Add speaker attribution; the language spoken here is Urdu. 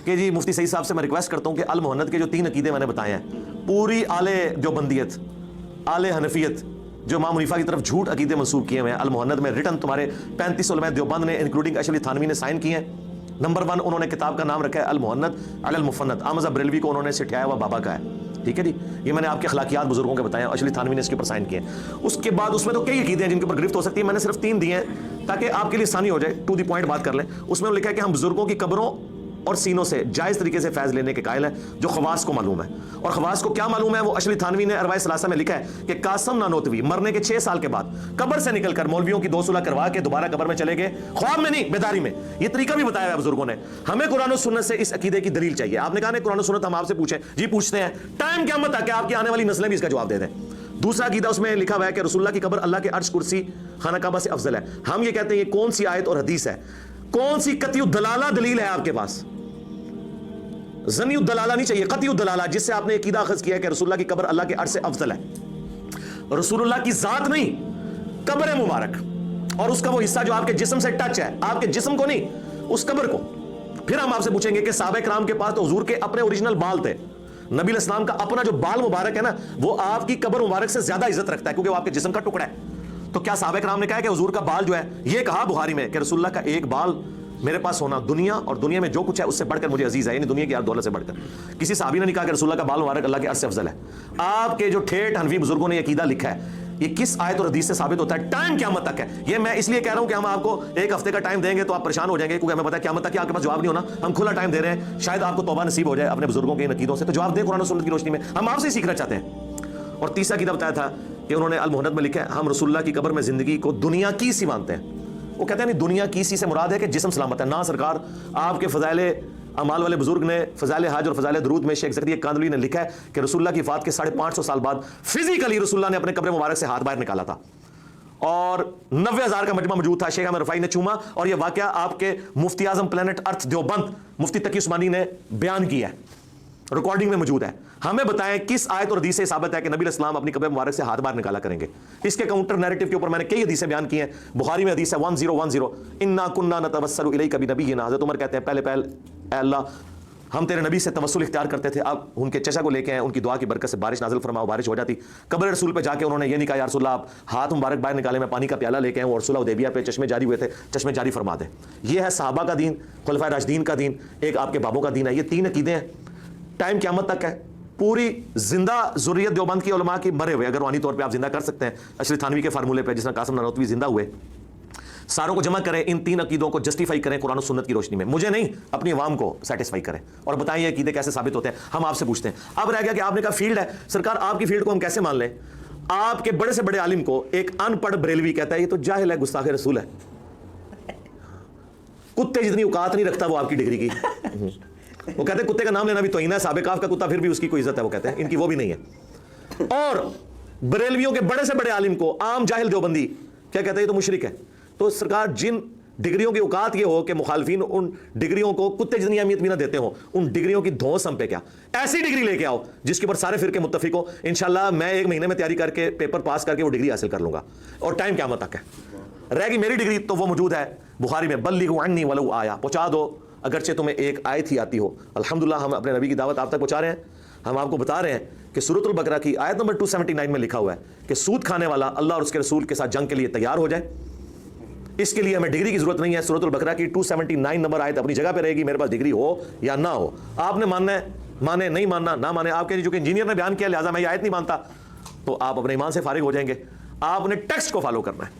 Speaker 1: کہ جی مفتی سعید صاحب سے میں ریکویسٹ کرتا ہوں کہ المحنت کے جو 3 عقیدے میں نے بتائے ہیں، پوری آل دیوبندیت، آل حنفیت جو امام حنیفہ کی طرف جھوٹ عقیدے منسوب کیے ہوئے ہیں، المحنت میں ریٹن تمہارے 35 علماء دیوبند نے انکلوڈنگ اشرف تھانوی نے سائن کیے ہیں۔ نمبر 1 انہوں نے کتاب کا نام رکھا ہے المحنت علی المفند، احمد بریلوی کو انہوں نے سٹھایا ہوا بابا کا ہے، ٹھیک ہے جی، یہ میں نے آپ کے اخلاقیات بزرگوں کے بتایا، اشرف تھانوی نے اس کے اوپر سائن کیے ہیں۔ اس کے بعد اس میں تو کئی عقیدے ہیں جن کے اوپر گرفت ہو سکتی ہے، میں نے صرف 3 دیے ہیں تاکہ آپ کے لیے آسانی ہو جائے، ٹو دی پوائنٹ بات کر لیں۔ اس میں لکھا ہے کہ ہم بزرگوں کی قبروں اور سینوں سے جائز طریقے سے فیض لینے کے قائل ہیں جو خواص کو معلوم ہے، اور خواص کو کیا معلوم ہے وہ اشرف تھانوی نے اربع ثلاثہ میں لکھا ہے کہ قاسم نانوتوی مرنے کے 6 سال کے بعد قبر سے نکل کر مولویوں کی 2 صلح کروا کے دوبارہ قبر میں چلے گئے، خواب میں نہیں بیداری میں۔ یہ طریقہ بھی بتایا ہے بزرگوں نے۔ ہمیں قرآن و سنت سے اس عقیدے کی دلیل چاہیے۔ آپ نے کہا نا قرآن و سنت ہم آپ سے پوچھیں، جی پوچھتے ہیں، ٹائم قیامت تک کہ آپ کی آنے والی نسلیں بھی اس کا جواب دے دیں۔ دوسرا عقیدہ اس میں لکھا ہوا ہے کہ رسول اللہ کی قبر اللہ کے عرش کرسی خانہ کعبہ سے افضل ہے۔ ہم یہ کہتے ہیں یہ کون سی آیت اور حدیث ہے، کون سی قطعی الدلالہ دلیل ہے آپ کے پاس؟ ظنی الدلالہ نہیں چاہیے، قطعی الدلالہ جس سے آپ نے عقیدہ اخذ کیا ہے کہ رسول اللہ کی قبر اللہ کے عرش سے افضل ہے۔ رسول اللہ کی ذات نہیں، قبر مبارک اور اس کا وہ حصہ جو آپ کے جسم سے ٹچ ہے، آپ کے جسم کو نہیں، اس قبر کو۔ پھر ہم آپ سے پوچھیں گے کہ صحابہ کرام کے پاس تو حضور کے اپنے اوریجنل بال تھے، نبی علیہ السلام کا اپنا جو بال مبارک ہے نا وہ آپ کی قبر مبارک سے زیادہ عزت رکھتا ہے کیونکہ وہ آپ کے جسم کا ٹکڑا ہے۔ تو کیا صحابہ کرام نے کہا کہ حضور کا بال جو ہے، یہ کہا بخاری میں کہ رسول اللہ کا ایک بال میرے پاس ہونا دنیا اور دنیا میں جو کچھ ہے اس سے بڑھ کر مجھے عزیز ہے، یعنی دنیا کی ہر دولت سے بڑھ کر۔ کسی صحابی نے نہیں کہا کہ رسول اللہ کا بال مبارک اللہ کے عرش سے افضل ہے۔ آپ کے جو ٹھیٹھ حنفی بزرگوں نے یہ عقیدہ لکھا ہے، یہ کس آیت اور حدیث سے ثابت ہوتا ہے؟ ٹائم قیامت تک ہے۔ یہ میں اس لیے کہہ رہا ہوں کہ ہم آپ کو 1 ہفتے کا ٹائم دیں گے تو آپ پریشان ہو جائیں گے کیونکہ ہمیں پتہ ہے قیامت تک کہ آپ کے پاس جواب نہیں ہونا۔ ہم کھلا ٹائم دے رہے ہیں، شاید آپ کو توبہ نصیب ہو جائے اپنے بزرگوں کے ان عقیدوں سے، تو جواب دیں قرآن و سنت کی روشنی میں، ہم آپ سے سیکھنا چاہتے ہیں۔ اور تیسرا عقیدہ بتایا تھا کہ انہوں نے المحنت میں لکھا ہے ہم رسول اللہ کی قبر میں زندگی کو دنیا کی سی مانتے ہیں۔ وہ کہتے ہیں نہیں، دنیا کی سی سے مراد ہے کہ جسم سلامت ہے۔ نہ سرکار، آپ کے فضائل اعمال والے بزرگ نے فضائل حج اور فضائل درود میں شیخ زکریا کاندھلی نے لکھا ہے کہ رسول اللہ کی وفات کے 550 سال بعد فزیکلی رسول اللہ نے اپنے قبر مبارک سے ہاتھ باہر نکالا تھا اور 90,000 کا مجمع موجود تھا، شیخ احمد رفاعی نے چوما، اور یہ واقعہ آپ کے مفتی اعظم پلانٹ ارتھ دیوبند مفتی تقی عثمانی نے بیان کیا ہے، ریکارڈنگ میں موجود ہے۔ ہمیں بتائیں کس آیت اور حدیث سے ثابت ہے کہ نبی علیہ السلام اپنی قبر مبارک سے ہاتھ باہر نکالا کریں گے؟ اس کے کاؤنٹر نیریٹو کے اوپر میں نے کئی حدیثیں بیان کی ہیں۔ بخاری میں حدیث ہے 1010 انا کنا نتوسل الیک بنبینا، حضرت عمر کہتے ہیں پہلے اے اللہ ہم تیرے نبی سے توسل اختیار کرتے تھے، اب ان کے چچا کو لے کے ہیں، ان کی دعا کی برکت سے بارش نازل فرماؤ، بارش ہو جاتی۔ قبر رسول پہ جا کے انہوں نے یہ نہیں کہا یا رسول اللہ آپ ہاتھ مبارک باہر نکالے، میں پانی کا پیالہ لے کے آؤں، اور صلح حدیبیہ پہ چشمے جاری ہوئے تھے، چشمے جاری فرما دیں۔ یہ ہے صحابہ کا دین، خلفائے راشدین کا دین، ایک آپ کے بابوں کا دین ہے۔ یہ 3 عقیدے ہیں، ٹائم قیامت تک ہے۔ پوری زندہ ذریت دیوبند کی علماء کی مرے ہوئے اگر روحانی طور پہ آپ زندہ کر سکتے ہیں اشرف تھانوی کے فارمولے پہ، جس طرح قاسم نانوتوی زندہ ہوئے، ساروں کو جمع کریں، ان 3 عقیدوں کو جسٹیفائی کریں قرآن و سنت کی روشنی میں، مجھے نہیں اپنی عوام کو سیٹسفائی کریں اور بتائیں یہ عقیدے کیسے ثابت ہوتے ہیں۔ ہم آپ سے پوچھتے ہیں، اب رہ گیا کہ آپ نے کہا فیلڈ ہے، سرکار آپ کی فیلڈ کو ہم کیسے مان لیں؟ آپ کے بڑے سے بڑے عالم کو ایک ان پڑھ بریلوی کہتا ہے یہ تو جاہل ہے، گستاخ رسول ہے، کتے جتنی اوقات نہیں رکھتا وہ آپ کی ڈگری کی۔ وہ کہتے ہیں کتے کا نام لینا بھی توہین ہے، صحابہ کہف کا کتا پھر بھی اس کی کوئی عزت ہے، وہ کہتے ہیں ان کی وہ بھی نہیں ہے۔ اور بریلویوں کے بڑے سے بڑے عالم کو عام جاہل دیوبندی کیا کہتا ہے؟ یہ تو مشرک ہے۔ تو سرکار جن ڈگریوں کی اوقات یہ ہو کہ مخالفین ان ڈگریوں کو کتے جتنی اہمیت بھی نہ دیتے ہوں، ان ڈگریوں کی دھونس ہم پہ کیا؟ ایسی ڈگری لے کے آؤ جس کے اوپر سارے فرقے متفق ہو، انشاءاللہ میں 1 مہینے میں تیاری کر کے پیپر پاس کر کے وہ ڈگری حاصل کر لوں گا، اور ٹائم قیامت تک ہے۔ رہ گئی میری ڈگری تو وہ موجود ہے بخاری میں، بلغوا عنی ولو آیا، پہنچا دو اگرچہ تمہیں ایک آیت ہی آتی ہو۔ الحمدللہ ہم اپنے نبی کی دعوت آپ تک پہنچا رہے ہیں۔ ہم آپ کو بتا رہے ہیں کہ سورۃ البقرہ کی آیت نمبر 279 میں لکھا ہوا ہے کہ سود کھانے والا اللہ اور اس کے رسول کے ساتھ جنگ کے لیے تیار ہو جائے، اس کے لیے ہمیں ڈگری کی ضرورت نہیں ہے۔ سورۃ البقرہ کی 279 نمبر آیت اپنی جگہ پہ رہے گی، میرے پاس ڈگری ہو یا نہ ہو۔ آپ نے ماننا ہے مانے، نہیں ماننا نہ مانے، آپ کے جو کہ انجینئر نے بیان کیا لہٰذا میں یہ آیت نہیں مانتا، تو آپ اپنے ایمان سے فارغ ہو جائیں گے۔ آپ نے ٹیکسٹ کو فالو کرنا ہے۔